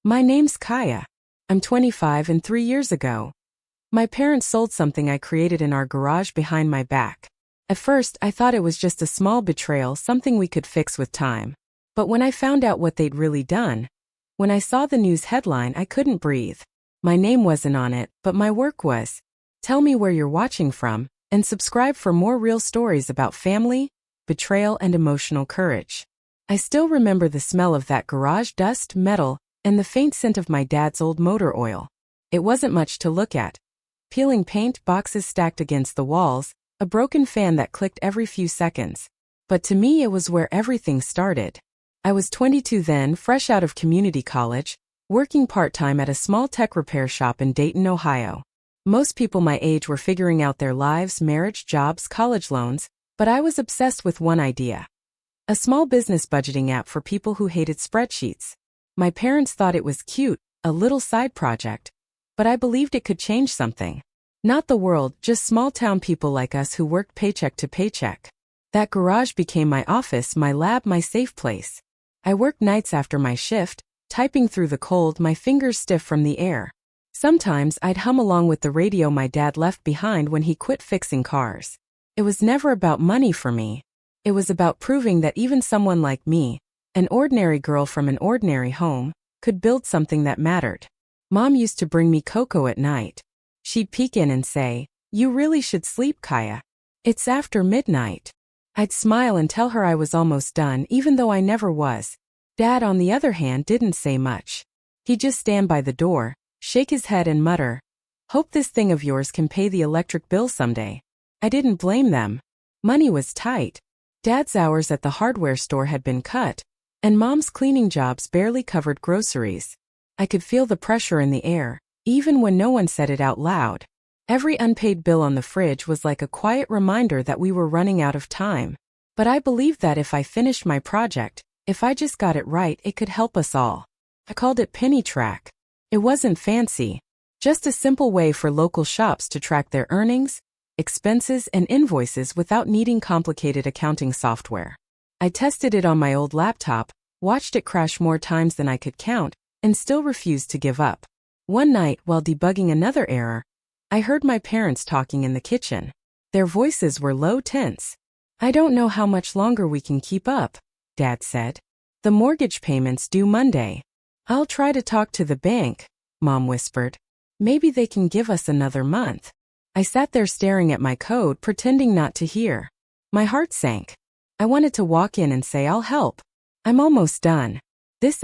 My name's Kaia. I'm 25 and 3 years ago, my parents sold something I created in our garage behind my back. At first, I thought it was just a small betrayal, something we could fix with time. But when I found out what they'd really done, when I saw the news headline, I couldn't breathe. My name wasn't on it, but my work was. Tell me where you're watching from, and subscribe for more real stories about family, betrayal, and emotional courage. I still remember the smell of that garage dust, metal, and the faint scent of my dad's old motor oil. It wasn't much to look at. Peeling paint, boxes stacked against the walls, a broken fan that clicked every few seconds. But to me, it was where everything started. I was 22 then, fresh out of community college, working part-time at a small tech repair shop in Dayton, Ohio. Most people my age were figuring out their lives, marriage, jobs, college loans, but I was obsessed with one idea. A small business budgeting app for people who hated spreadsheets. My parents thought it was cute, a little side project, but I believed it could change something. Not the world, just small-town people like us who worked paycheck to paycheck. That garage became my office, my lab, my safe place. I worked nights after my shift, typing through the cold, my fingers stiff from the air. Sometimes I'd hum along with the radio my dad left behind when he quit fixing cars. It was never about money for me. It was about proving that even someone like me, an ordinary girl from an ordinary home, could build something that mattered. Mom used to bring me cocoa at night. She'd peek in and say, "You really should sleep, Kaia. It's after midnight." I'd smile and tell her I was almost done, even though I never was. Dad, on the other hand, didn't say much. He'd just stand by the door, shake his head and mutter, "Hope this thing of yours can pay the electric bill someday." I didn't blame them. Money was tight. Dad's hours at the hardware store had been cut, and Mom's cleaning jobs barely covered groceries. I could feel the pressure in the air, even when no one said it out loud. Every unpaid bill on the fridge was like a quiet reminder that we were running out of time. But I believed that if I finished my project, if I just got it right, it could help us all. I called it Penny Track. It wasn't fancy, just a simple way for local shops to track their earnings, expenses, and invoices without needing complicated accounting software. I tested it on my old laptop, watched it crash more times than I could count, and still refused to give up. One night, while debugging another error, I heard my parents talking in the kitchen. Their voices were low, tense. "I don't know how much longer we can keep up," Dad said. "The mortgage payment's due Monday." "I'll try to talk to the bank," Mom whispered. "Maybe they can give us another month." I sat there staring at my code, pretending not to hear. My heart sank. I wanted to walk in and say, "I'll help. I'm almost done. This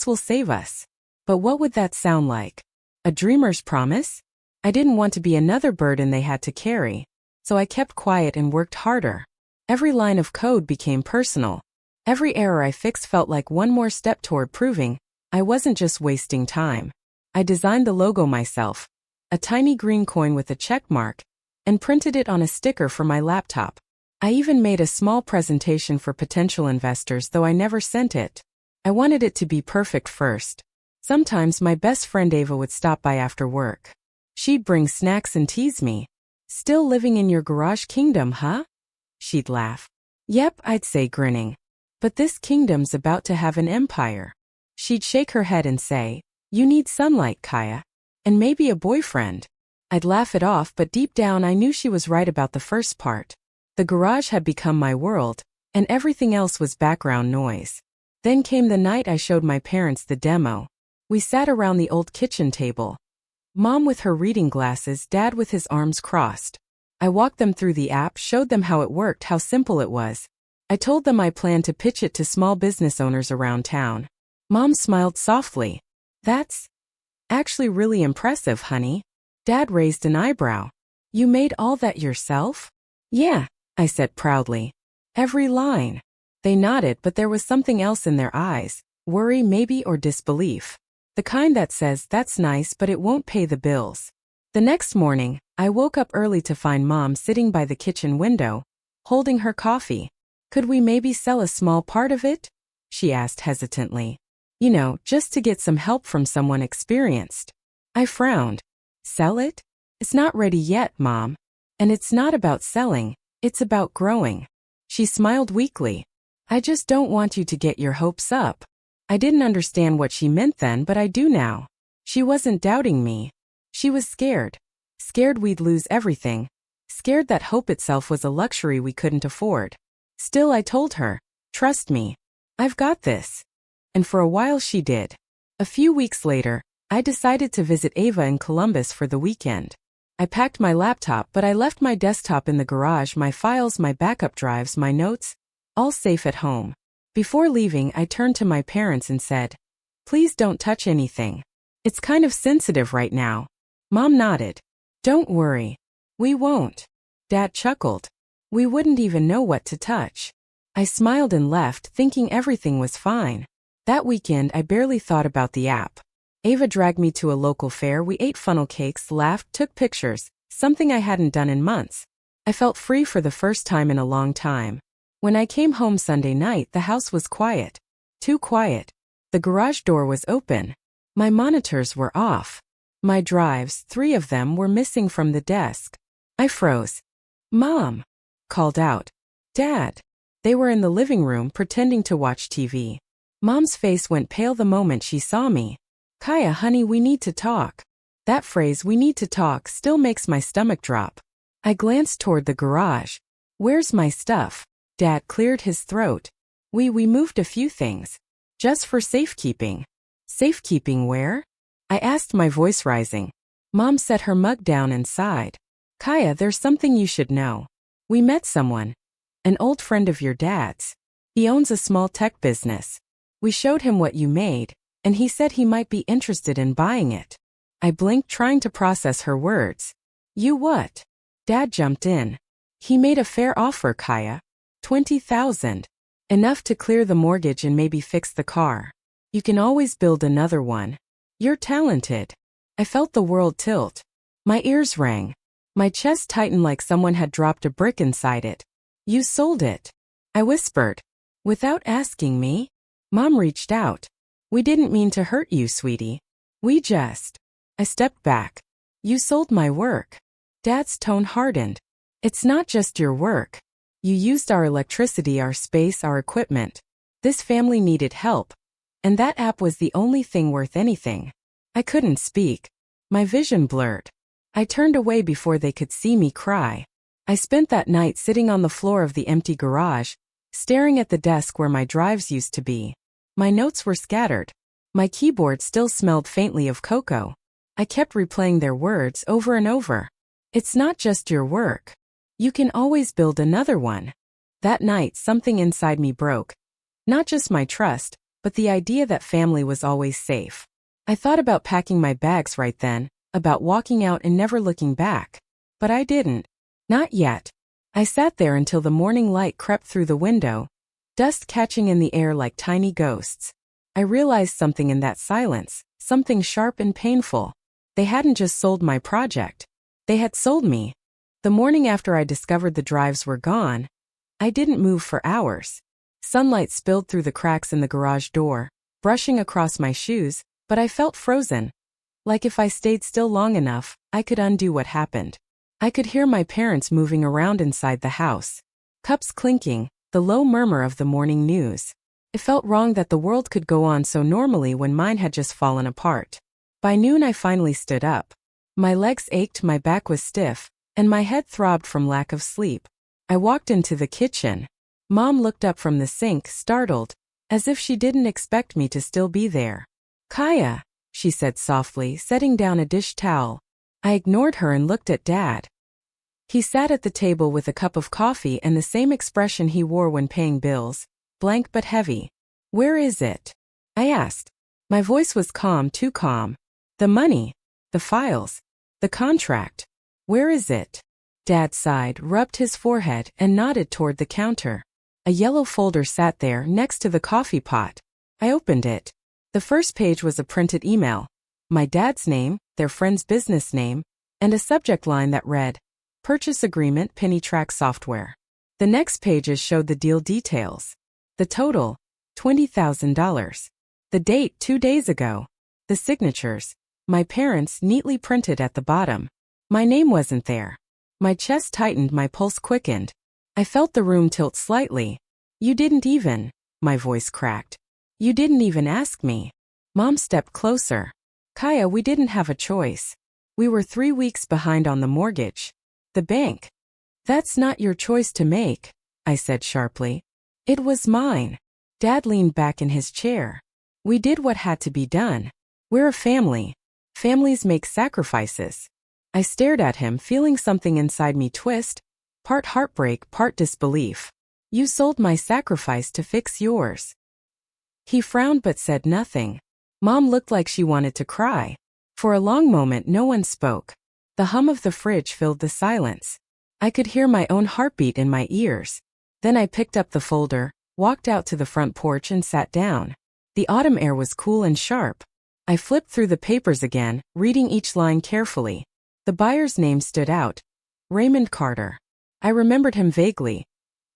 will save us." But what would that sound like? A dreamer's promise? I didn't want to be another burden they had to carry, so I kept quiet and worked harder. Every line of code became personal. Every error I fixed felt like one more step toward proving I wasn't just wasting time. I designed the logo myself, a tiny green coin with a check mark, and printed it on a sticker for my laptop. I even made a small presentation for potential investors, though I never sent it. I wanted it to be perfect first. Sometimes my best friend Ava would stop by after work. She'd bring snacks and tease me. "Still living in your garage kingdom, huh?" She'd laugh. "Yep," I'd say, grinning. "But this kingdom's about to have an empire." She'd shake her head and say, "You need sunlight, Kaia. And maybe a boyfriend." I'd laugh it off, but deep down I knew she was right about the first part. The garage had become my world, and everything else was background noise. Then came the night I showed my parents the demo. We sat around the old kitchen table. Mom with her reading glasses, Dad with his arms crossed. I walked them through the app, showed them how it worked, how simple it was. I told them I planned to pitch it to small business owners around town. Mom smiled softly. "That's actually really impressive, honey." Dad raised an eyebrow. "You made all that yourself?" "Yeah," I said proudly. "Every line." They nodded, but there was something else in their eyes, worry maybe, or disbelief. The kind that says, "That's nice, but it won't pay the bills." The next morning, I woke up early to find Mom sitting by the kitchen window, holding her coffee. "Could we maybe sell a small part of it?" she asked hesitantly. "You know, just to get some help from someone experienced." I frowned. "Sell it? It's not ready yet, Mom. And it's not about selling, it's about growing." She smiled weakly. "I just don't want you to get your hopes up." I didn't understand what she meant then, but I do now. She wasn't doubting me. She was scared. Scared we'd lose everything. Scared that hope itself was a luxury we couldn't afford. Still, I told her, trust me. I've got this. And for a while she did. A few weeks later, I decided to visit Ava in Columbus for the weekend. I packed my laptop, but I left my desktop in the garage, my files, my backup drives, my notes, all safe at home. Before leaving, I turned to my parents and said, please don't touch anything. It's kind of sensitive right now. Mom nodded. Don't worry. We won't. Dad chuckled. We wouldn't even know what to touch. I smiled and left, thinking everything was fine. That weekend, I barely thought about the app. Ava dragged me to a local fair. We ate funnel cakes, laughed, took pictures, something I hadn't done in months. I felt free for the first time in a long time. When I came home Sunday night, the house was quiet. Too quiet. The garage door was open. My monitors were off. My drives, 3 of them, were missing from the desk. I froze. Mom! Called out. Dad! They were in the living room pretending to watch TV. Mom's face went pale the moment she saw me. Kaia, honey, we need to talk. That phrase, we need to talk, still makes my stomach drop. I glanced toward the garage. Where's my stuff? Dad cleared his throat. We moved a few things. Just for safekeeping. Safekeeping where? I asked, my voice rising. Mom set her mug down and sighed. Kaia, there's something you should know. We met someone. An old friend of your dad's. He owns a small tech business. We showed him what you made, and he said he might be interested in buying it. I blinked, trying to process her words. You what? Dad jumped in. He made a fair offer, Kaia. $20,000. Enough to clear the mortgage and maybe fix the car. You can always build another one. You're talented. I felt the world tilt. My ears rang. My chest tightened like someone had dropped a brick inside it. You sold it. I whispered. Without asking me? Mom reached out. We didn't mean to hurt you, sweetie. We just... I stepped back. You sold my work. Dad's tone hardened. It's not just your work. You used our electricity, our space, our equipment. This family needed help. And that app was the only thing worth anything. I couldn't speak. My vision blurred. I turned away before they could see me cry. I spent that night sitting on the floor of the empty garage, staring at the desk where my drives used to be. My notes were scattered. My keyboard still smelled faintly of cocoa. I kept replaying their words over and over. It's not just your work. You can always build another one. That night, something inside me broke. Not just my trust, but the idea that family was always safe. I thought about packing my bags right then, about walking out and never looking back. But I didn't. Not yet. I sat there until the morning light crept through the window, dust catching in the air like tiny ghosts. I realized something in that silence, something sharp and painful. They hadn't just sold my project. They had sold me. The morning after I discovered the drives were gone, I didn't move for hours. Sunlight spilled through the cracks in the garage door, brushing across my shoes, but I felt frozen. Like if I stayed still long enough, I could undo what happened. I could hear my parents moving around inside the house. Cups clinking, the low murmur of the morning news. It felt wrong that the world could go on so normally when mine had just fallen apart. By noon I finally stood up. My legs ached, my back was stiff, and my head throbbed from lack of sleep. I walked into the kitchen. Mom looked up from the sink, startled, as if she didn't expect me to still be there. Kaia, she said softly, setting down a dish towel. I ignored her and looked at Dad. He sat at the table with a cup of coffee and the same expression he wore when paying bills, blank but heavy. Where is it? I asked. My voice was calm, too calm. The money, the files, the contract. Where is it? Dad sighed, rubbed his forehead, and nodded toward the counter. A yellow folder sat there next to the coffee pot. I opened it. The first page was a printed email. My dad's name, their friend's business name, and a subject line that read, Purchase Agreement, Penny Track Software. The next pages showed the deal details. The total, $20,000. The date, 2 days ago. The signatures, my parents, neatly printed at the bottom. My name wasn't there. My chest tightened, my pulse quickened. I felt the room tilt slightly. You didn't even, my voice cracked. You didn't even ask me. Mom stepped closer. Kaia, we didn't have a choice. We were 3 weeks behind on the mortgage. The bank. That's not your choice to make, I said sharply. It was mine. Dad leaned back in his chair. We did what had to be done. We're a family. Families make sacrifices. I stared at him, feeling something inside me twist, part heartbreak, part disbelief. You sold my sacrifice to fix yours. He frowned but said nothing. Mom looked like she wanted to cry. For a long moment no one spoke. The hum of the fridge filled the silence. I could hear my own heartbeat in my ears. Then I picked up the folder, walked out to the front porch and sat down. The autumn air was cool and sharp. I flipped through the papers again, reading each line carefully. The buyer's name stood out. Raymond Carter. I remembered him vaguely.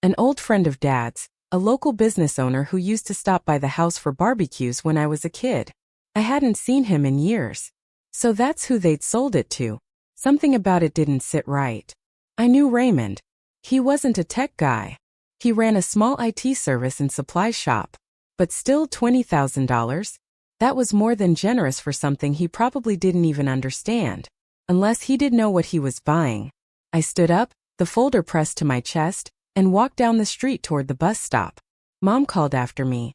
An old friend of Dad's, a local business owner who used to stop by the house for barbecues when I was a kid. I hadn't seen him in years. So that's who they'd sold it to. Something about it didn't sit right. I knew Raymond. He wasn't a tech guy. He ran a small IT service and supply shop. But still $20,000? That was more than generous for something he probably didn't even understand. Unless he did know what he was buying. I stood up, the folder pressed to my chest, and walked down the street toward the bus stop. Mom called after me.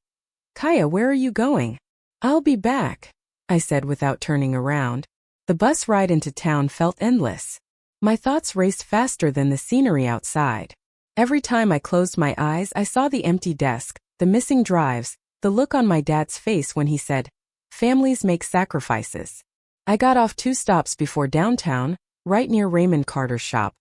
Kaia, where are you going? I'll be back, I said without turning around. The bus ride into town felt endless. My thoughts raced faster than the scenery outside. Every time I closed my eyes, I saw the empty desk, the missing drives, the look on my dad's face when he said, "Families make sacrifices." I got off 2 stops before downtown, right near Raymond Carter's shop.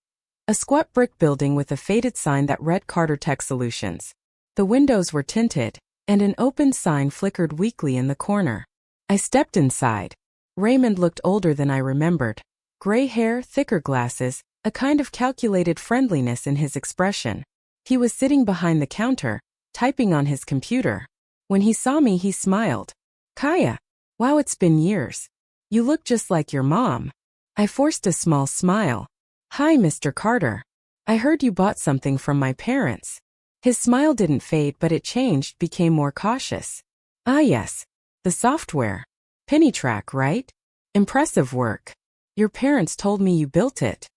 A squat brick building with a faded sign that read Carter Tech Solutions. The windows were tinted, and an open sign flickered weakly in the corner. I stepped inside. Raymond looked older than I remembered. Gray hair, thicker glasses, a kind of calculated friendliness in his expression. He was sitting behind the counter, typing on his computer. When he saw me, he smiled. Kaia. Wow, it's been years. You look just like your mom. I forced a small smile. Hi, Mr. Carter. I heard you bought something from my parents. His smile didn't fade, but it changed, became more cautious. Ah, yes. The software. Pennytrack, right? Impressive work. Your parents told me you built it.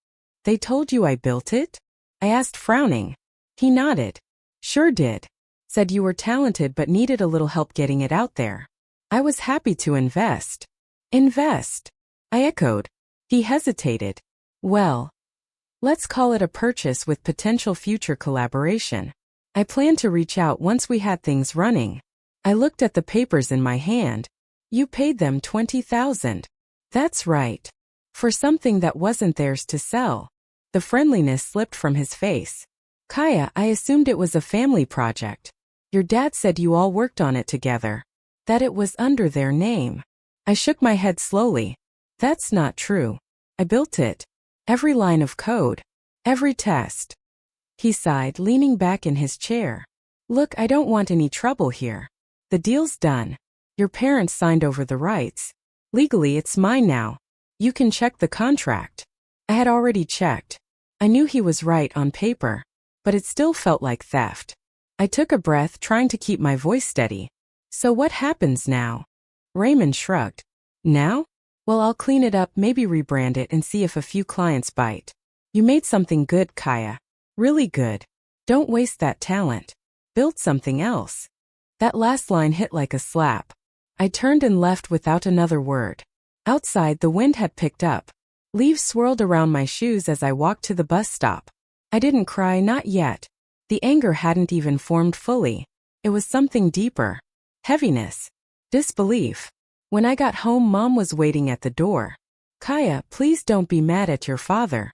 They told you I built it? I asked, frowning. He nodded. Sure did. Said you were talented but needed a little help getting it out there. I was happy to invest. Invest? I echoed. He hesitated. Well, let's call it a purchase with potential future collaboration. I planned to reach out once we had things running. I looked at the papers in my hand. You paid them $20,000. That's right. For something that wasn't theirs to sell. The friendliness slipped from his face. Kaia, I assumed it was a family project. Your dad said you all worked on it together. That it was under their name. I shook my head slowly. That's not true. I built it. Every line of code. Every test. He sighed, leaning back in his chair. Look, I don't want any trouble here. The deal's done. Your parents signed over the rights. Legally, it's mine now. You can check the contract. I had already checked. I knew he was right on paper, but it still felt like theft. I took a breath, trying to keep my voice steady. So what happens now? Raymond shrugged. Now? Well, I'll clean it up, maybe rebrand it and see if a few clients bite. You made something good, Kaia. Really good. Don't waste that talent. Build something else. That last line hit like a slap. I turned and left without another word. Outside, the wind had picked up. Leaves swirled around my shoes as I walked to the bus stop. I didn't cry, not yet. The anger hadn't even formed fully. It was something deeper. Heaviness. Disbelief. When I got home, Mom was waiting at the door. Kaia, please don't be mad at your father.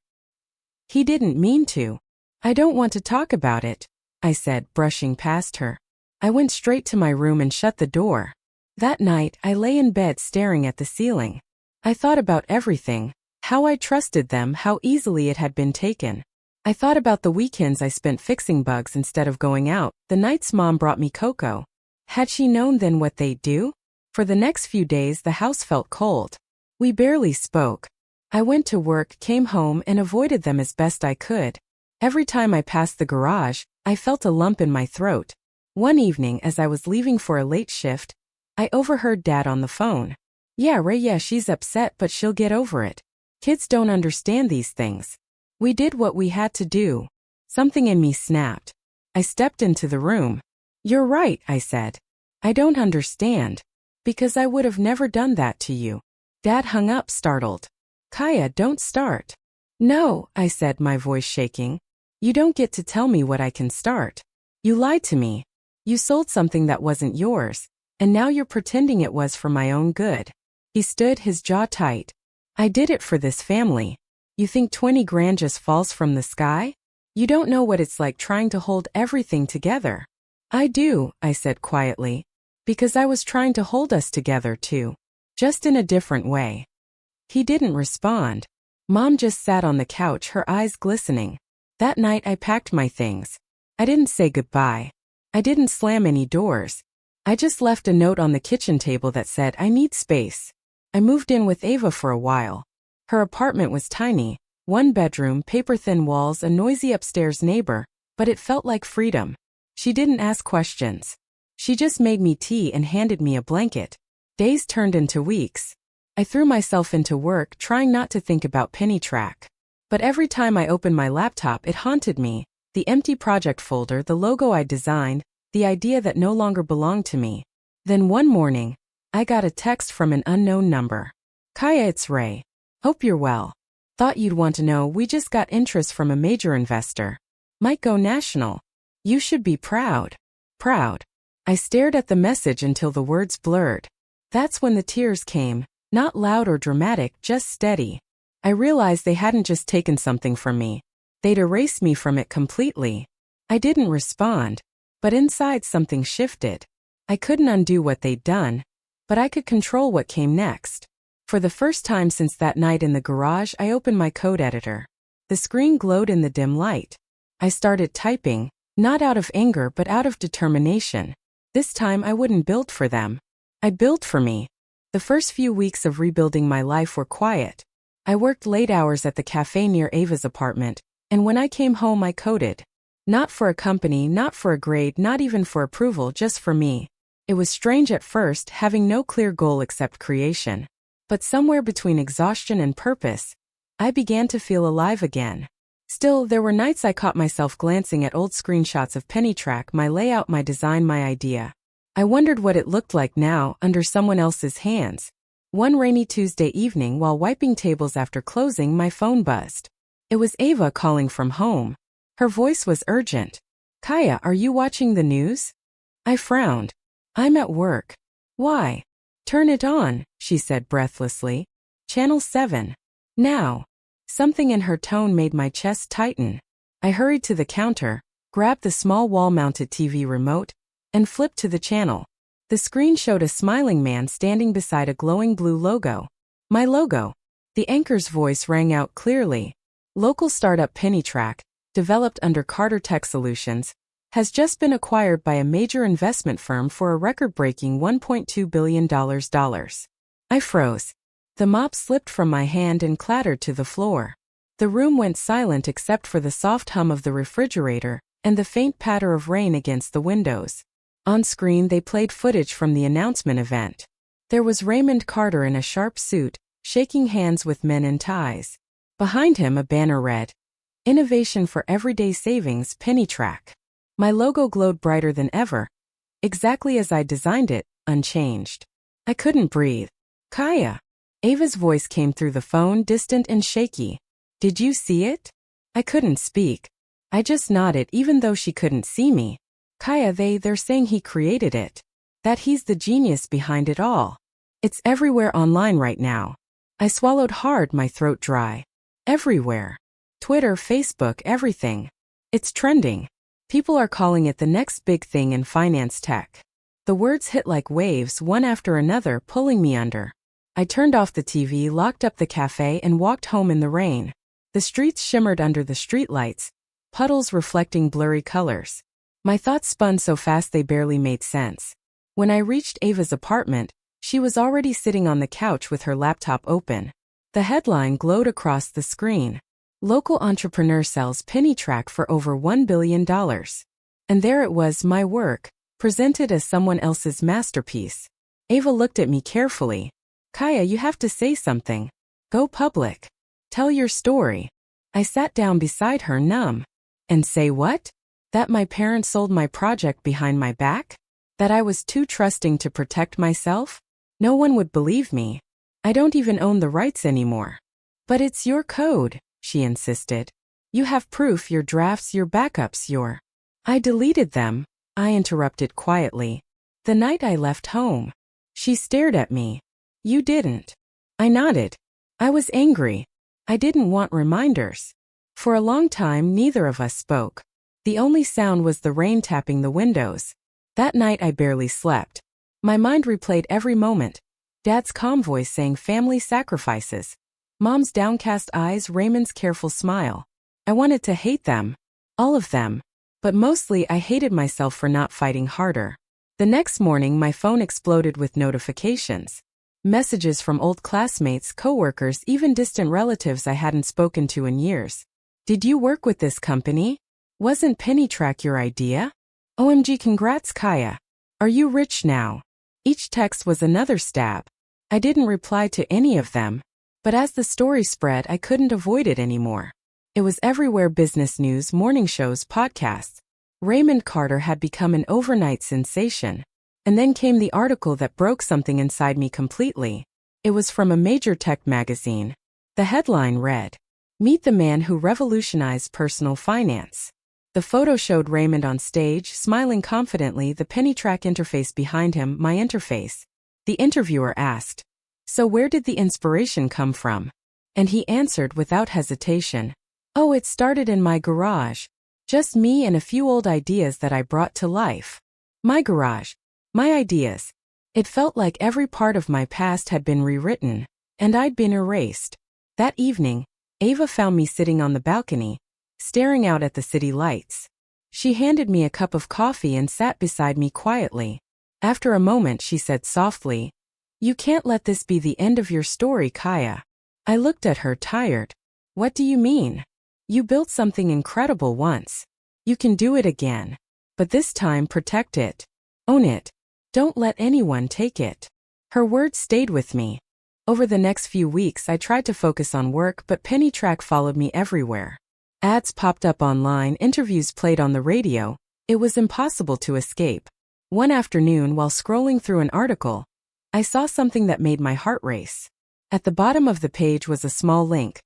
He didn't mean to. I don't want to talk about it, I said, brushing past her. I went straight to my room and shut the door. That night, I lay in bed staring at the ceiling. I thought about everything, how I trusted them, how easily it had been taken. I thought about the weekends I spent fixing bugs instead of going out, the nights Mom brought me cocoa. Had she known then what they'd do? For the next few days, the house felt cold. We barely spoke. I went to work, came home, and avoided them as best I could. Every time I passed the garage, I felt a lump in my throat. One evening as I was leaving for a late shift, I overheard Dad on the phone. "Yeah, Ray, yeah, she's upset, but she'll get over it. Kids don't understand these things. We did what we had to do." Something in me snapped. I stepped into the room. "You're right," I said. "I don't understand. Because I would have never done that to you." Dad hung up, startled. "Kaia, don't start." "No," I said, my voice shaking. "You don't get to tell me what I can start. You lied to me. You sold something that wasn't yours, and now you're pretending it was for my own good." He stood, his jaw tight. "I did it for this family. You think 20 grand just falls from the sky? You don't know what it's like trying to hold everything together." "I do," I said quietly. "Because I was trying to hold us together too. Just in a different way." He didn't respond. Mom just sat on the couch, her eyes glistening. That night I packed my things. I didn't say goodbye. I didn't slam any doors. I just left a note on the kitchen table that said, "I need space." I moved in with Ava for a while. Her apartment was tiny, one bedroom, paper-thin walls, a noisy upstairs neighbor, but it felt like freedom. She didn't ask questions. She just made me tea and handed me a blanket. Days turned into weeks. I threw myself into work, trying not to think about Penny Track. But every time I opened my laptop, it haunted me. The empty project folder, the logo I designed, the idea that no longer belonged to me. Then one morning, I got a text from an unknown number. "Kaia, it's Ray. Hope you're well. Thought you'd want to know we just got interest from a major investor. Might go national. You should be proud." Proud. I stared at the message until the words blurred. That's when the tears came, not loud or dramatic, just steady. I realized they hadn't just taken something from me. They'd erased me from it completely. I didn't respond, but inside something shifted. I couldn't undo what they'd done, but I could control what came next. For the first time since that night in the garage, I opened my code editor. The screen glowed in the dim light. I started typing, not out of anger but out of determination. This time I wouldn't build for them. I'd build for me. The first few weeks of rebuilding my life were quiet. I worked late hours at the cafe near Ava's apartment, and when I came home I coded. Not for a company, not for a grade, not even for approval, just for me. It was strange at first, having no clear goal except creation. But somewhere between exhaustion and purpose, I began to feel alive again. Still, there were nights I caught myself glancing at old screenshots of Penny Track, my layout, my design, my idea. I wondered what it looked like now, under someone else's hands. One rainy Tuesday evening, while wiping tables after closing, my phone buzzed. It was Ava calling from home. Her voice was urgent. "Kaia, are you watching the news?" I frowned. "I'm at work." "Why?" "Turn it on," she said breathlessly. "Channel 7. Now." Something in her tone made my chest tighten. I hurried to the counter, grabbed the small wall-mounted TV remote, and flipped to the channel. The screen showed a smiling man standing beside a glowing blue logo. My logo. The anchor's voice rang out clearly. "Local startup Penny Track, developed under Carter Tech Solutions, has just been acquired by a major investment firm for a record-breaking $1.2 billion. I froze. The mop slipped from my hand and clattered to the floor. The room went silent except for the soft hum of the refrigerator and the faint patter of rain against the windows. On screen they played footage from the announcement event. There was Raymond Carter in a sharp suit, shaking hands with men in ties. Behind him a banner read, "Innovation for Everyday Savings, Penny Track." My logo glowed brighter than ever, exactly as I designed it, unchanged. I couldn't breathe. "Kaia." Ava's voice came through the phone, distant and shaky. "Did you see it?" I couldn't speak. I just nodded even though she couldn't see me. "Kaia, they're saying he created it. That he's the genius behind it all. It's everywhere online right now." I swallowed hard, my throat dry. "Everywhere. Twitter, Facebook, everything. It's trending. People are calling it the next big thing in finance tech." The words hit like waves, one after another, pulling me under. I turned off the TV, locked up the cafe, and walked home in the rain. The streets shimmered under the streetlights, puddles reflecting blurry colors. My thoughts spun so fast they barely made sense. When I reached Ava's apartment, she was already sitting on the couch with her laptop open. The headline glowed across the screen. "Local entrepreneur sells Penny Track for over $1 billion. And there it was, my work, presented as someone else's masterpiece. Ava looked at me carefully. Kaia, you have to say something. Go public. Tell your story. I sat down beside her, numb. And say what? That my parents sold my project behind my back? That I was too trusting to protect myself? No one would believe me. I don't even own the rights anymore. But it's your code, she insisted. You have proof, your drafts, your backups, your... I deleted them, I interrupted quietly. The night I left home. She stared at me. You didn't. I nodded. I was angry. I didn't want reminders. For a long time, neither of us spoke. The only sound was the rain tapping the windows. That night I barely slept. My mind replayed every moment. Dad's calm voice saying family sacrifices. Mom's downcast eyes, Raymond's careful smile. I wanted to hate them. All of them. But mostly I hated myself for not fighting harder. The next morning my phone exploded with notifications. Messages from old classmates, coworkers, even distant relatives I hadn't spoken to in years. Did you work with this company? Wasn't Pennytrack your idea? OMG, congrats, Kaia. Are you rich now? Each text was another stab. I didn't reply to any of them. But as the story spread, I couldn't avoid it anymore. It was everywhere: business news, morning shows, podcasts. Raymond Carter had become an overnight sensation. And then came the article that broke something inside me completely. It was from a major tech magazine. The headline read, "Meet the man who revolutionized personal finance." The photo showed Raymond on stage, smiling confidently, the Pennytrack interface behind him, my interface. The interviewer asked, "So where did the inspiration come from?" And he answered without hesitation, "Oh, it started in my garage. Just me and a few old ideas that I brought to life." My garage. My ideas. It felt like every part of my past had been rewritten, and I'd been erased. That evening, Ava found me sitting on the balcony, staring out at the city lights. She handed me a cup of coffee and sat beside me quietly. After a moment she said softly, "You can't let this be the end of your story, Kaia." I looked at her, tired. "What do you mean? You built something incredible once. You can do it again. But this time protect it. Own it. Don't let anyone take it." Her words stayed with me. Over the next few weeks I tried to focus on work, but Pennytrack followed me everywhere. Ads popped up online, interviews played on the radio. It was impossible to escape. One afternoon, while scrolling through an article, I saw something that made my heart race. At the bottom of the page was a small link.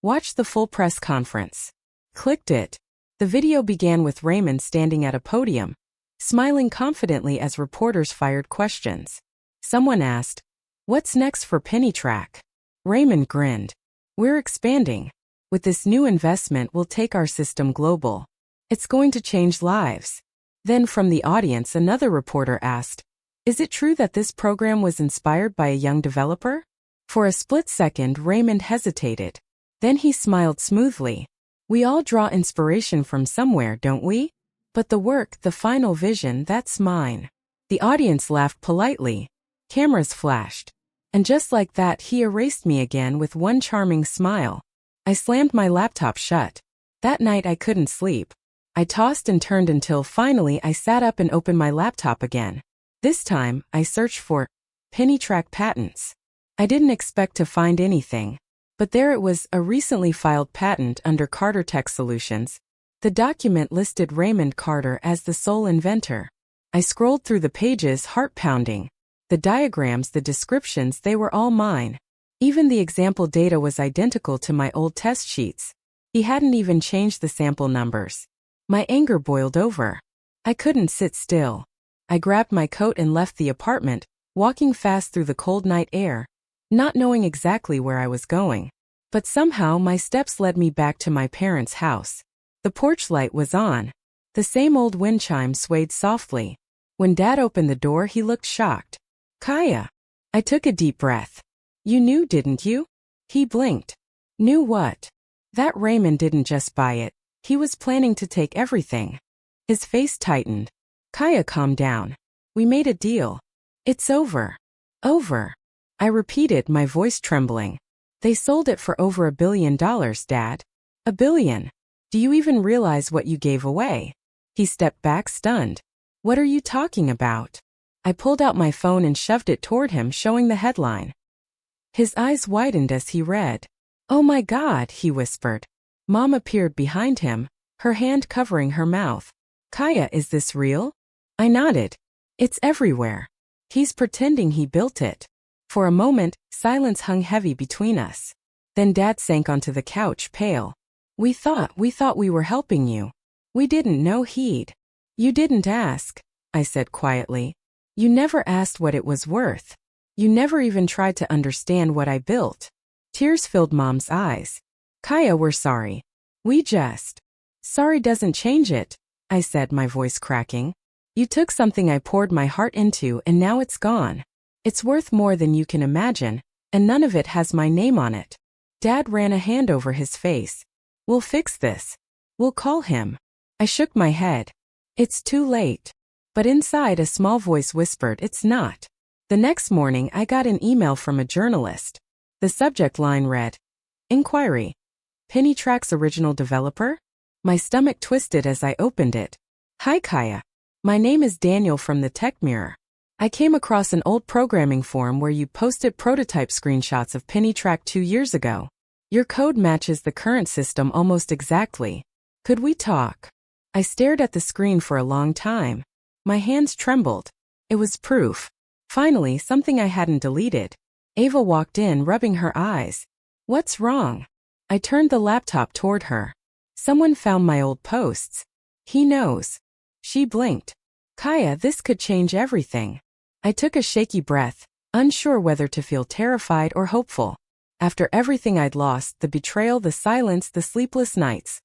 Watch the full press conference. Clicked it. The video began with Raymond standing at a podium, smiling confidently as reporters fired questions. Someone asked, "What's next for Pennytrack?" Raymond grinned. "We're expanding. With this new investment, we'll take our system global. It's going to change lives." Then from the audience, another reporter asked, "Is it true that this program was inspired by a young developer?" For a split second, Raymond hesitated. Then he smiled smoothly. "We all draw inspiration from somewhere, don't we? But the work, the final vision, that's mine." The audience laughed politely. Cameras flashed. And just like that, he erased me again with one charming smile. I slammed my laptop shut. That night I couldn't sleep. I tossed and turned until finally I sat up and opened my laptop again. This time, I searched for Pennytrack patents. I didn't expect to find anything. But there it was, a recently filed patent under Carter Tech Solutions. The document listed Raymond Carter as the sole inventor. I scrolled through the pages, heart pounding. The diagrams, the descriptions, they were all mine. Even the example data was identical to my old test sheets. He hadn't even changed the sample numbers. My anger boiled over. I couldn't sit still. I grabbed my coat and left the apartment, walking fast through the cold night air, not knowing exactly where I was going. But somehow my steps led me back to my parents' house. The porch light was on. The same old wind chime swayed softly. When Dad opened the door, he looked shocked. "Kaia." I took a deep breath. "You knew, didn't you?" He blinked. "Knew what?" That Raymond didn't just buy it. He was planning to take everything. His face tightened. "Kaia, calm down. We made a deal. It's over." "Over?" I repeated, my voice trembling. "They sold it for over $1 billion, Dad. $1 billion. Do you even realize what you gave away?" He stepped back, stunned. What are you talking about? I pulled out my phone and shoved it toward him, showing the headline. His eyes widened as he read. Oh my God, he whispered. Mom appeared behind him, her hand covering her mouth. Kaia, is this real? I nodded. It's everywhere. He's pretending he built it. For a moment, silence hung heavy between us. Then Dad sank onto the couch, pale. We thought we were helping you. We didn't know he'd. You didn't ask, I said quietly. You never asked what it was worth. You never even tried to understand what I built. Tears filled Mom's eyes. Kaia, we're sorry. We just. Sorry doesn't change it, I said, my voice cracking. You took something I poured my heart into and now it's gone. It's worth more than you can imagine, and none of it has my name on it. Dad ran a hand over his face. We'll fix this. We'll call him. I shook my head. It's too late. But inside a small voice whispered, it's not. The next morning I got an email from a journalist. The subject line read, Inquiry. Penny Track's original developer? My stomach twisted as I opened it. Hi Kaia. My name is Daniel from the Tech Mirror. I came across an old programming forum where you posted prototype screenshots of Penny Track 2 years ago. Your code matches the current system almost exactly. Could we talk? I stared at the screen for a long time. My hands trembled. It was proof. Finally, something I hadn't deleted. Ava walked in, rubbing her eyes. What's wrong? I turned the laptop toward her. Someone found my old posts. He knows. She blinked. Kaia, this could change everything. I took a shaky breath, unsure whether to feel terrified or hopeful. After everything I'd lost, the betrayal, the silence, the sleepless nights.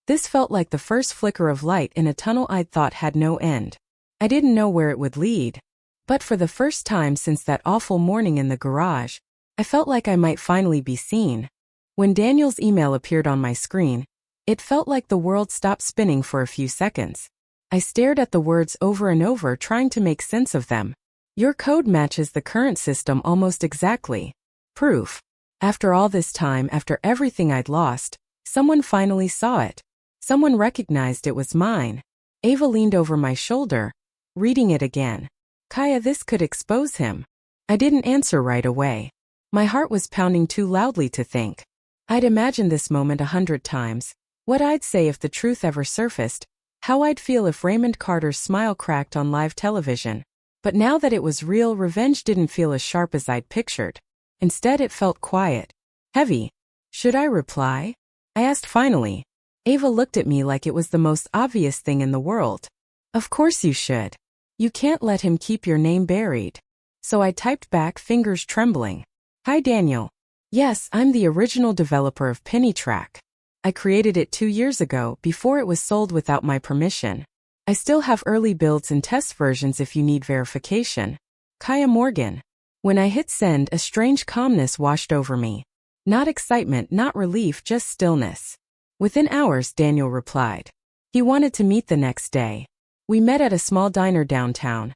This felt like the first flicker of light in a tunnel I'd thought had no end. I didn't know where it would lead. But for the first time since that awful morning in the garage, I felt like I might finally be seen. When Daniel's email appeared on my screen, it felt like the world stopped spinning for a few seconds. I stared at the words over and over, trying to make sense of them. Your code matches the current system almost exactly. Proof. After all this time, after everything I'd lost, someone finally saw it. Someone recognized it was mine. Ava leaned over my shoulder, reading it again. Kaia, this could expose him. I didn't answer right away. My heart was pounding too loudly to think. I'd imagined this moment 100 times. What I'd say if the truth ever surfaced. How I'd feel if Raymond Carter's smile cracked on live television. But now that it was real, revenge didn't feel as sharp as I'd pictured. Instead, it felt quiet. Heavy. Should I reply? I asked finally. Ava looked at me like it was the most obvious thing in the world. Of course you should. You can't let him keep your name buried. So I typed back, fingers trembling. Hi Daniel. Yes, I'm the original developer of Penny Track. I created it 2 years ago, before it was sold without my permission. I still have early builds and test versions if you need verification. Kaia Morgan. When I hit send, a strange calmness washed over me. Not excitement, not relief, just stillness. Within hours, Daniel replied. He wanted to meet the next day. We met at a small diner downtown.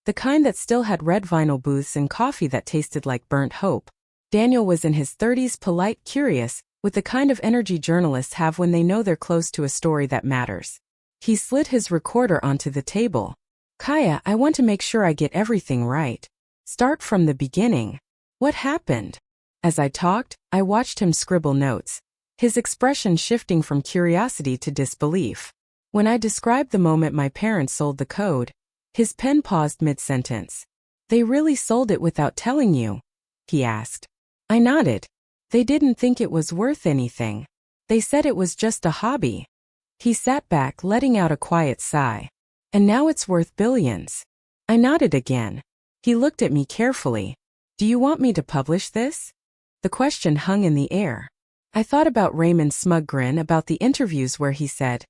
The kind that still had red vinyl booths and coffee that tasted like burnt hope. Daniel was in his 30s, polite, curious, with the kind of energy journalists have when they know they're close to a story that matters. He slid his recorder onto the table. Kaia, I want to make sure I get everything right. Start from the beginning. What happened? As I talked, I watched him scribble notes, his expression shifting from curiosity to disbelief. When I described the moment my parents sold the code, his pen paused mid-sentence. They really sold it without telling you? He asked. I nodded. They didn't think it was worth anything. They said it was just a hobby. He sat back, letting out a quiet sigh. And now it's worth billions. I nodded again. He looked at me carefully. Do you want me to publish this? The question hung in the air. I thought about Raymond's smug grin, about the interviews where he said,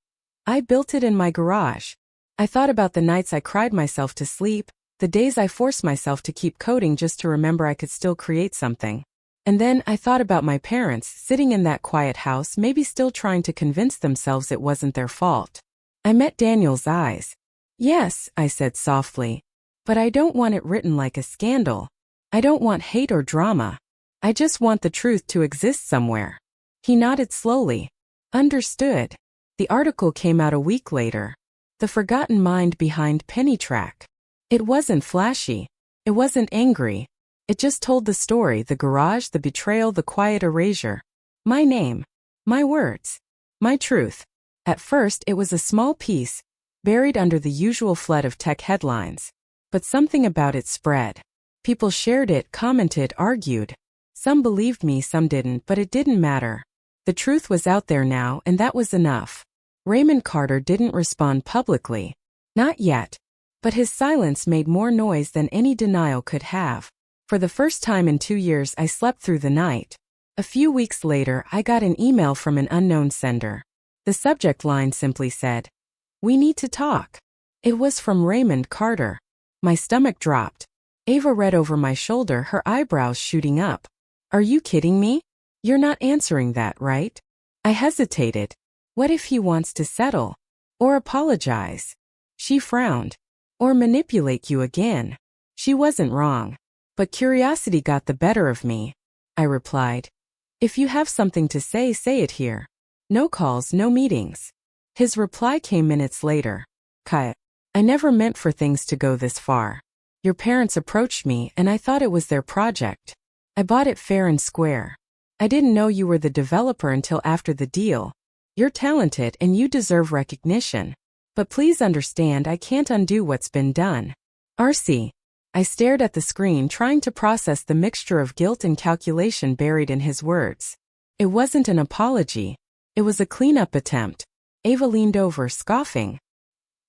I built it in my garage. I thought about the nights I cried myself to sleep, the days I forced myself to keep coding just to remember I could still create something. And then I thought about my parents, sitting in that quiet house, maybe still trying to convince themselves it wasn't their fault. I met Daniel's eyes. Yes, I said softly. But I don't want it written like a scandal. I don't want hate or drama. I just want the truth to exist somewhere. He nodded slowly. Understood. The article came out a week later. The forgotten mind behind Penny Track. It wasn't flashy. It wasn't angry. It just told the story, the garage, the betrayal, the quiet erasure. My name. My words. My truth. At first, it was a small piece, buried under the usual flood of tech headlines. But something about it spread. People shared it, commented, argued. Some believed me, some didn't, but it didn't matter. The truth was out there now, and that was enough. Raymond Carter didn't respond publicly. Not yet. But his silence made more noise than any denial could have. For the first time in 2 years, I slept through the night. A few weeks later, I got an email from an unknown sender. The subject line simply said, "We need to talk." It was from Raymond Carter. My stomach dropped. Ava read over my shoulder, her eyebrows shooting up. "Are you kidding me? You're not answering that, right?" I hesitated. What if he wants to settle? Or apologize? She frowned. Or manipulate you again? She wasn't wrong. But curiosity got the better of me. I replied, "If you have something to say, say it here. No calls, no meetings." His reply came minutes later. "Kaia, I never meant for things to go this far. Your parents approached me and I thought it was their project. I bought it fair and square. I didn't know you were the developer until after the deal. You're talented and you deserve recognition. But please understand I can't undo what's been done. RC." I stared at the screen, trying to process the mixture of guilt and calculation buried in his words. It wasn't an apology. It was a cleanup attempt. Ava leaned over, scoffing.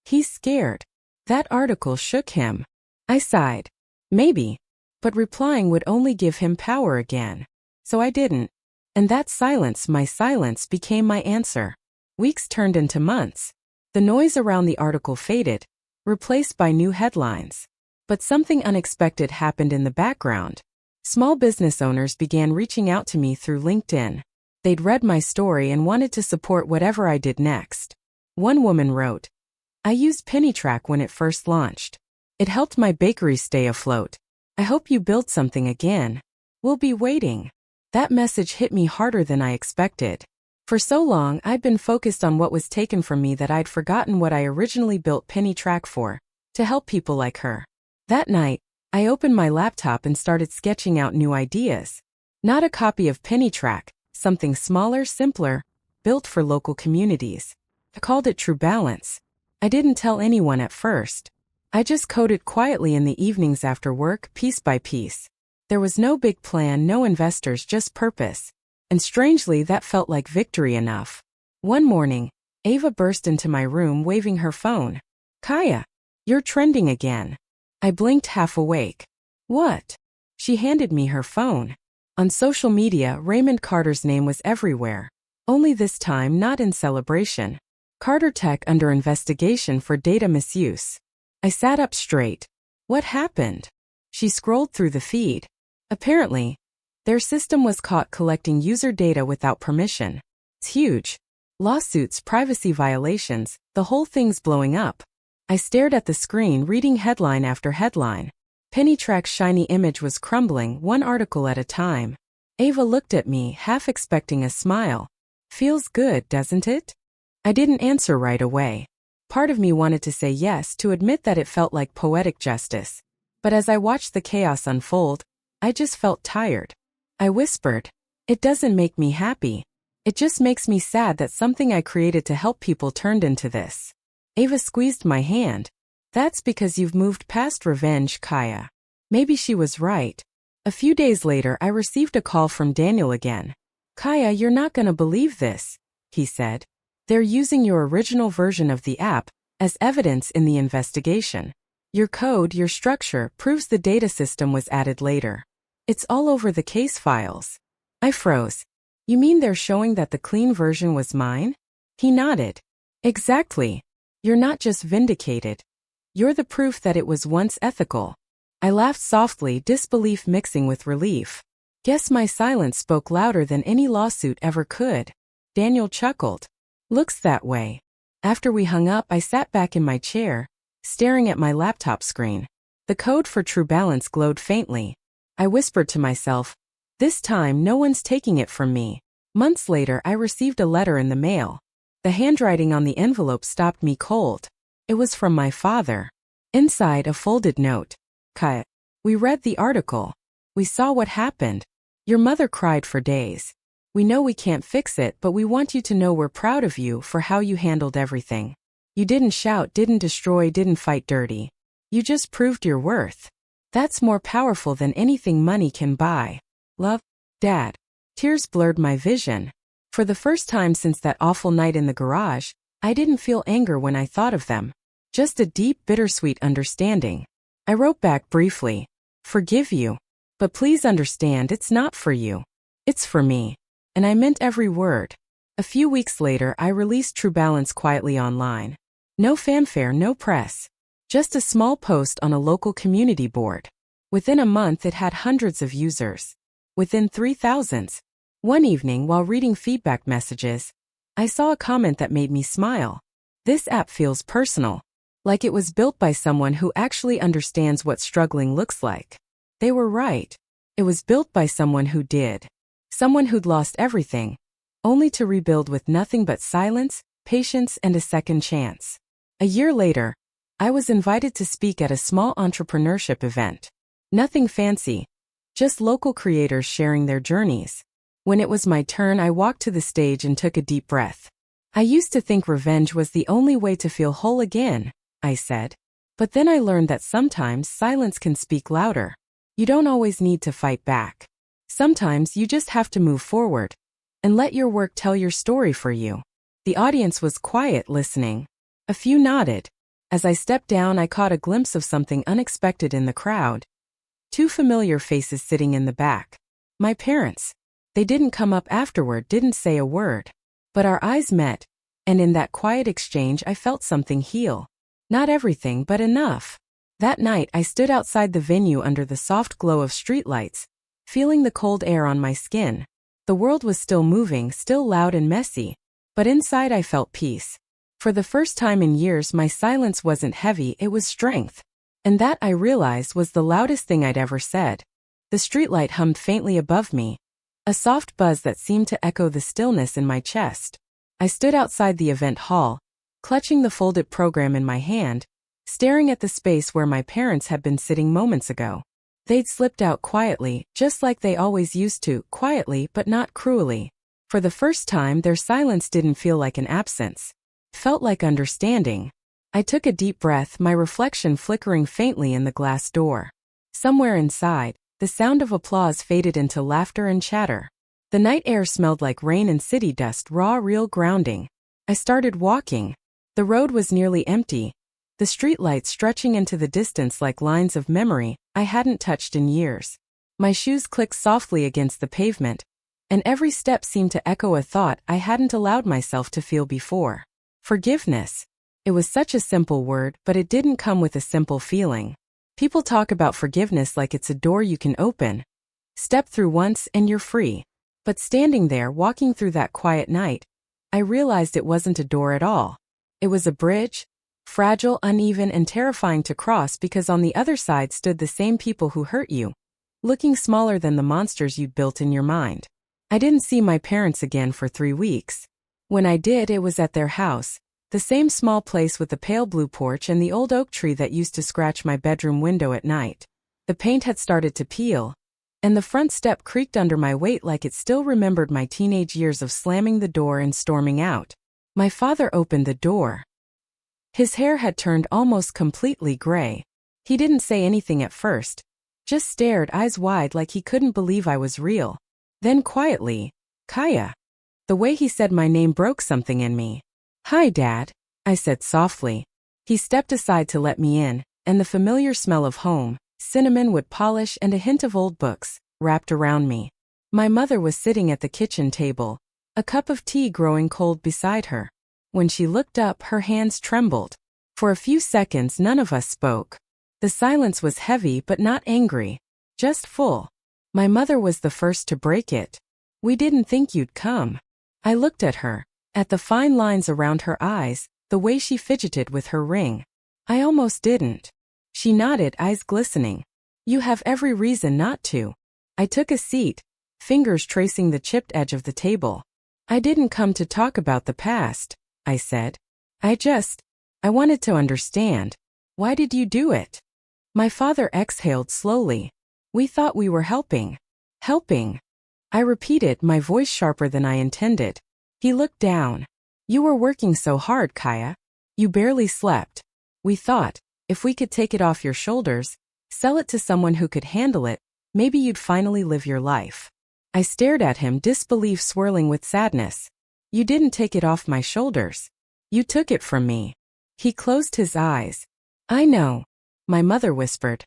"He's scared. That article shook him." I sighed. Maybe. But replying would only give him power again. So I didn't. And that silence, my silence, became my answer. Weeks turned into months. The noise around the article faded, replaced by new headlines. But something unexpected happened in the background. Small business owners began reaching out to me through LinkedIn. They'd read my story and wanted to support whatever I did next. One woman wrote, "I used Penny Track when it first launched. It helped my bakery stay afloat. I hope you build something again. We'll be waiting." That message hit me harder than I expected. For so long, I'd been focused on what was taken from me that I'd forgotten what I originally built Penny Track for, to help people like her. That night, I opened my laptop and started sketching out new ideas. Not a copy of Penny Track, something smaller, simpler, built for local communities. I called it True Balance. I didn't tell anyone at first. I just coded quietly in the evenings after work, piece by piece. There was no big plan, no investors, just purpose. And strangely, that felt like victory enough. One morning, Ava burst into my room waving her phone. "Kaia, you're trending again." I blinked, half awake. "What?" She handed me her phone. On social media, Raymond Carter's name was everywhere. Only this time not in celebration. Carter Tech under investigation for data misuse. I sat up straight. What happened? She scrolled through the feed. Apparently, their system was caught collecting user data without permission. It's huge. Lawsuits, privacy violations, the whole thing's blowing up. I stared at the screen, reading headline after headline. Penny Track's shiny image was crumbling, one article at a time. Ava looked at me, half expecting a smile. "Feels good, doesn't it?" I didn't answer right away. Part of me wanted to say yes, to admit that it felt like poetic justice. But as I watched the chaos unfold, I just felt tired. I whispered, "It doesn't make me happy. It just makes me sad that something I created to help people turned into this." Ava squeezed my hand. "That's because you've moved past revenge, Kaia." Maybe she was right. A few days later, I received a call from Daniel again. "Kaia, you're not gonna believe this," he said. "They're using your original version of the app as evidence in the investigation. Your code, your structure, proves the data system was added later. It's all over the case files." I froze. "You mean they're showing that the clean version was mine?" He nodded. "Exactly. You're not just vindicated. You're the proof that it was once ethical." I laughed softly, disbelief mixing with relief. Guess my silence spoke louder than any lawsuit ever could. Daniel chuckled. "Looks that way." After we hung up, I sat back in my chair, staring at my laptop screen. The code for True Balance glowed faintly. I whispered to myself, "This time no one's taking it from me." Months later, I received a letter in the mail. The handwriting on the envelope stopped me cold. It was from my father. Inside a folded note. Kaia. We read the article. We saw what happened. Your mother cried for days. We know we can't fix it, but we want you to know we're proud of you for how you handled everything. You didn't shout, didn't destroy, didn't fight dirty. You just proved your worth. That's more powerful than anything money can buy. Love, Dad. Tears blurred my vision. For the first time since that awful night in the garage, I didn't feel anger when I thought of them. Just a deep, bittersweet understanding. I wrote back briefly. Forgive you. But please understand it's not for you. It's for me. And I meant every word. A few weeks later, I released True Balance quietly online. No fanfare, no press. Just a small post on a local community board. Within a month, it had hundreds of users. Within 3,000s. One evening, while reading feedback messages, I saw a comment that made me smile. This app feels personal. Like it was built by someone who actually understands what struggling looks like. They were right. It was built by someone who did. Someone who'd lost everything, only to rebuild with nothing but silence, patience, and a second chance. A year later, I was invited to speak at a small entrepreneurship event. Nothing fancy, just local creators sharing their journeys. When it was my turn, I walked to the stage and took a deep breath. I used to think revenge was the only way to feel whole again, I said. But then I learned that sometimes silence can speak louder. You don't always need to fight back. Sometimes you just have to move forward and let your work tell your story for you. The audience was quiet, listening. A few nodded. As I stepped down, I caught a glimpse of something unexpected in the crowd. Two familiar faces sitting in the back. My parents. They didn't come up afterward, didn't say a word. But our eyes met, and in that quiet exchange I felt something heal. Not everything, but enough. That night I stood outside the venue under the soft glow of streetlights, feeling the cold air on my skin. The world was still moving, still loud and messy, but inside I felt peace. For the first time in years, my silence wasn't heavy, it was strength. And that, I realized, was the loudest thing I'd ever said. The streetlight hummed faintly above me, a soft buzz that seemed to echo the stillness in my chest. I stood outside the event hall, clutching the folded program in my hand, staring at the space where my parents had been sitting moments ago. They'd slipped out quietly, just like they always used to, quietly but not cruelly. For the first time, their silence didn't feel like an absence. It felt like understanding. I took a deep breath, my reflection flickering faintly in the glass door. Somewhere inside, the sound of applause faded into laughter and chatter. The night air smelled like rain and city dust, raw, real, grounding. I started walking. The road was nearly empty, the streetlights stretching into the distance like lines of memory I hadn't touched in years. My shoes clicked softly against the pavement, and every step seemed to echo a thought I hadn't allowed myself to feel before. Forgiveness. It was such a simple word, but it didn't come with a simple feeling. People talk about forgiveness like it's a door you can open. Step through once and you're free. But standing there, walking through that quiet night, I realized it wasn't a door at all. It was a bridge, fragile, uneven, and terrifying to cross because on the other side stood the same people who hurt you, looking smaller than the monsters you'd built in your mind. I didn't see my parents again for 3 weeks. When I did, it was at their house, the same small place with the pale blue porch and the old oak tree that used to scratch my bedroom window at night. The paint had started to peel, and the front step creaked under my weight like it still remembered my teenage years of slamming the door and storming out. My father opened the door. His hair had turned almost completely gray. He didn't say anything at first, just stared, eyes wide, like he couldn't believe I was real. Then quietly, Kaia. The way he said my name broke something in me. "Hi, Dad," I said softly. He stepped aside to let me in, and the familiar smell of home, cinnamon, wood polish, and a hint of old books, wrapped around me. My mother was sitting at the kitchen table, a cup of tea growing cold beside her. When she looked up, her hands trembled. For a few seconds, none of us spoke. The silence was heavy but not angry, just full. My mother was the first to break it. "We didn't think you'd come." I looked at her, at the fine lines around her eyes, the way she fidgeted with her ring. "I almost didn't." She nodded, eyes glistening. "You have every reason not to." I took a seat, fingers tracing the chipped edge of the table. "I didn't come to talk about the past," I said. I wanted to understand. Why did you do it? My father exhaled slowly. We thought we were helping. Helping. I repeated, my voice sharper than I intended. He looked down. You were working so hard, Kaia. You barely slept. We thought, if we could take it off your shoulders, sell it to someone who could handle it, maybe you'd finally live your life. I stared at him, disbelief swirling with sadness. You didn't take it off my shoulders. You took it from me. He closed his eyes. I know, my mother whispered.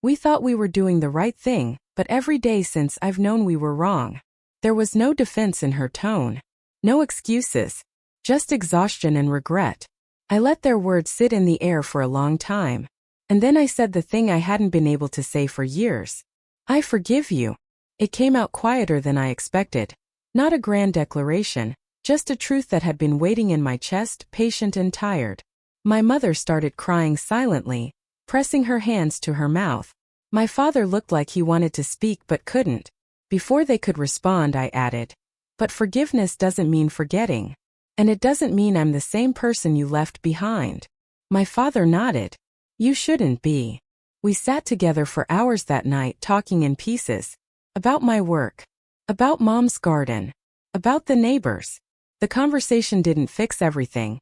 We thought we were doing the right thing, but every day since I've known we were wrong. There was no defense in her tone. No excuses. Just exhaustion and regret. I let their words sit in the air for a long time. And then I said the thing I hadn't been able to say for years. I forgive you. It came out quieter than I expected. Not a grand declaration, just a truth that had been waiting in my chest, patient and tired. My mother started crying silently, pressing her hands to her mouth. My father looked like he wanted to speak but couldn't. Before they could respond, I added, but forgiveness doesn't mean forgetting. And it doesn't mean I'm the same person you left behind. My father nodded. You shouldn't be. We sat together for hours that night talking in pieces. About my work. About Mom's garden. About the neighbors. The conversation didn't fix everything.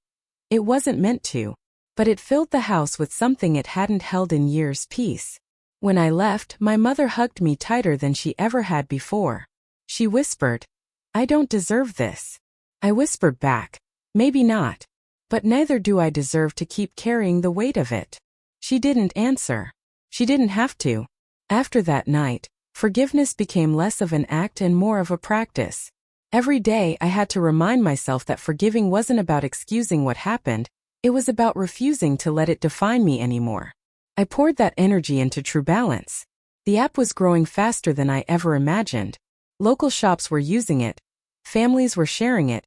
It wasn't meant to. But it filled the house with something it hadn't held in years, peace. When I left, my mother hugged me tighter than she ever had before. She whispered, I don't deserve this. I whispered back, maybe not. But neither do I deserve to keep carrying the weight of it. She didn't answer. She didn't have to. After that night, forgiveness became less of an act and more of a practice. Every day I had to remind myself that forgiving wasn't about excusing what happened, it was about refusing to let it define me anymore. I poured that energy into True Balance. The app was growing faster than I ever imagined. Local shops were using it. Families were sharing it.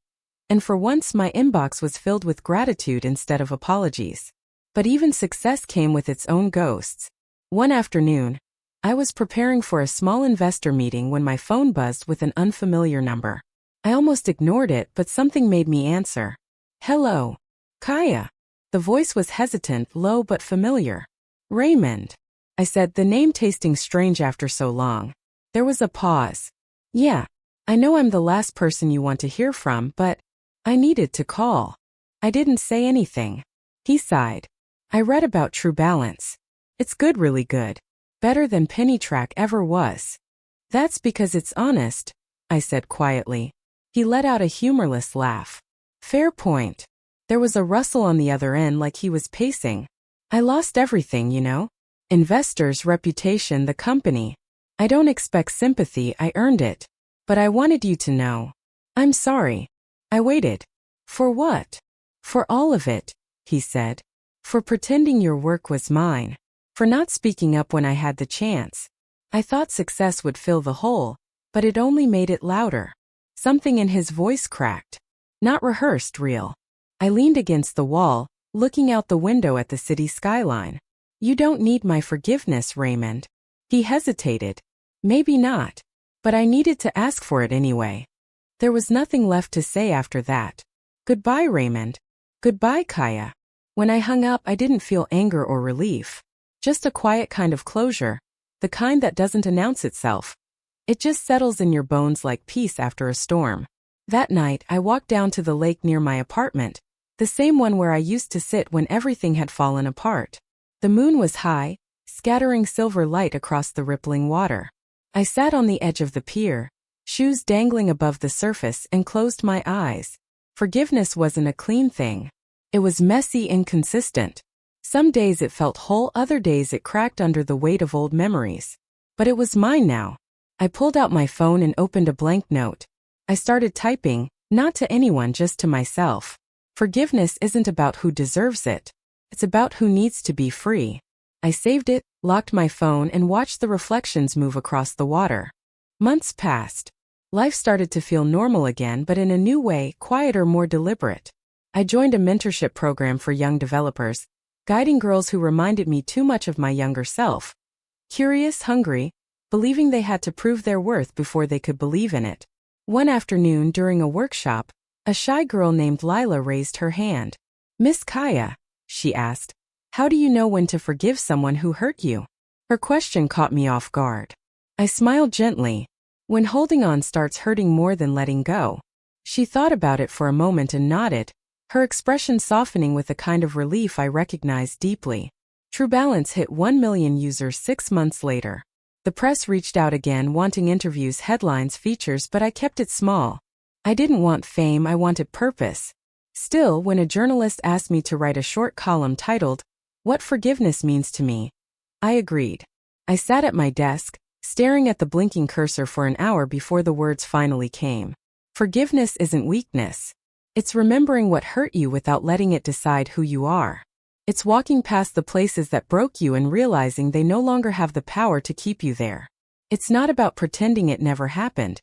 And for once my inbox was filled with gratitude instead of apologies. But even success came with its own ghosts. One afternoon, I was preparing for a small investor meeting when my phone buzzed with an unfamiliar number. I almost ignored it, but something made me answer. Hello. Kaia. The voice was hesitant, low but familiar. Raymond. I said, the name tasting strange after so long. There was a pause. Yeah, I know I'm the last person you want to hear from, but I needed to call. I didn't say anything. He sighed. I read about True Balance. It's good, really good. Better than Penny ever was. That's because it's honest, I said quietly. He let out a humorless laugh. Fair point. There was a rustle on the other end like he was pacing. I lost everything, you know. Investors, reputation, the company. I don't expect sympathy, I earned it. But I wanted you to know. I'm sorry. I waited. For what? For all of it, he said. For pretending your work was mine. For not speaking up when I had the chance. I thought success would fill the hole, but it only made it louder. Something in his voice cracked. Not rehearsed, real. I leaned against the wall, looking out the window at the city skyline. You don't need my forgiveness, Raymond. He hesitated. Maybe not. But I needed to ask for it anyway. There was nothing left to say after that. Goodbye, Raymond. Goodbye, Kaia. When I hung up, I didn't feel anger or relief. Just a quiet kind of closure. The kind that doesn't announce itself. It just settles in your bones like peace after a storm. That night, I walked down to the lake near my apartment. The same one where I used to sit when everything had fallen apart. The moon was high, scattering silver light across the rippling water. I sat on the edge of the pier, shoes dangling above the surface, and closed my eyes. Forgiveness wasn't a clean thing. It was messy, inconsistent. Some days it felt whole, other days it cracked under the weight of old memories. But it was mine now. I pulled out my phone and opened a blank note. I started typing, not to anyone, just to myself. Forgiveness isn't about who deserves it. It's about who needs to be free. I saved it, locked my phone, and watched the reflections move across the water. Months passed. Life started to feel normal again, but in a new way, quieter, more deliberate. I joined a mentorship program for young developers, guiding girls who reminded me too much of my younger self. Curious, hungry, believing they had to prove their worth before they could believe in it. One afternoon during a workshop, a shy girl named Lila raised her hand. Miss Kaia, she asked. How do you know when to forgive someone who hurt you? Her question caught me off guard. I smiled gently. When holding on starts hurting more than letting go. She thought about it for a moment and nodded, her expression softening with a kind of relief I recognized deeply. True Balance hit 1 million users 6 months later. The press reached out again wanting interviews, headlines, features, but I kept it small. I didn't want fame, I wanted purpose. Still, when a journalist asked me to write a short column titled, "What Forgiveness Means to Me," I agreed. I sat at my desk, staring at the blinking cursor for an hour before the words finally came. Forgiveness isn't weakness. It's remembering what hurt you without letting it decide who you are. It's walking past the places that broke you and realizing they no longer have the power to keep you there. It's not about pretending it never happened.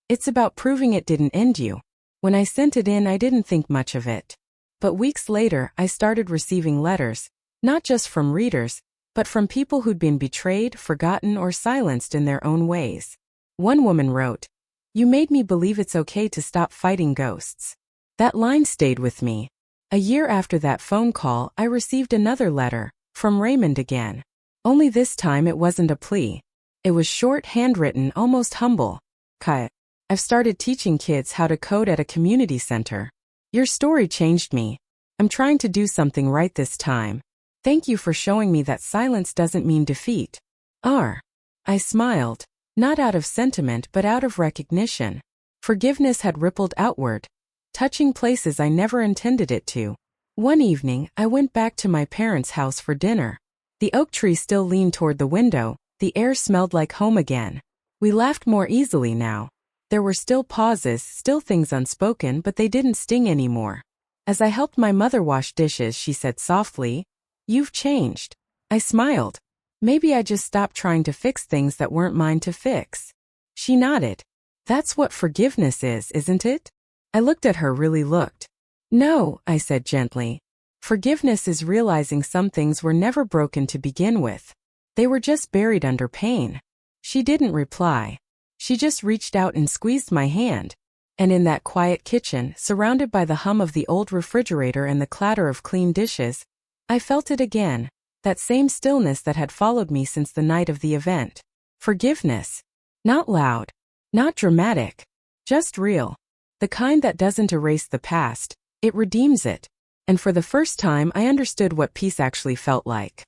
It's about proving it didn't end you. When I sent it in, I didn't think much of it. But weeks later, I started receiving letters, not just from readers, but from people who'd been betrayed, forgotten, or silenced in their own ways. One woman wrote, "You made me believe it's okay to stop fighting ghosts." That line stayed with me. A year after that phone call, I received another letter, from Raymond again. Only this time it wasn't a plea. It was short, handwritten, almost humble. Kaia, I've started teaching kids how to code at a community center. Your story changed me. I'm trying to do something right this time. Thank you for showing me that silence doesn't mean defeat. I smiled, not out of sentiment but out of recognition. Forgiveness had rippled outward, touching places I never intended it to. One evening, I went back to my parents' house for dinner. The oak tree still leaned toward the window, the air smelled like home again. We laughed more easily now. There were still pauses, still things unspoken, but they didn't sting anymore. As I helped my mother wash dishes, she said softly, "You've changed." I smiled. Maybe I just stopped trying to fix things that weren't mine to fix. She nodded. That's what forgiveness is, isn't it? I looked at her, really looked. No, I said gently. Forgiveness is realizing some things were never broken to begin with. They were just buried under pain. She didn't reply. She just reached out and squeezed my hand. And in that quiet kitchen, surrounded by the hum of the old refrigerator and the clatter of clean dishes, I felt it again, that same stillness that had followed me since the night of the event. Forgiveness. Not loud, not dramatic, just real. The kind that doesn't erase the past, it redeems it. And for the first time, I understood what peace actually felt like.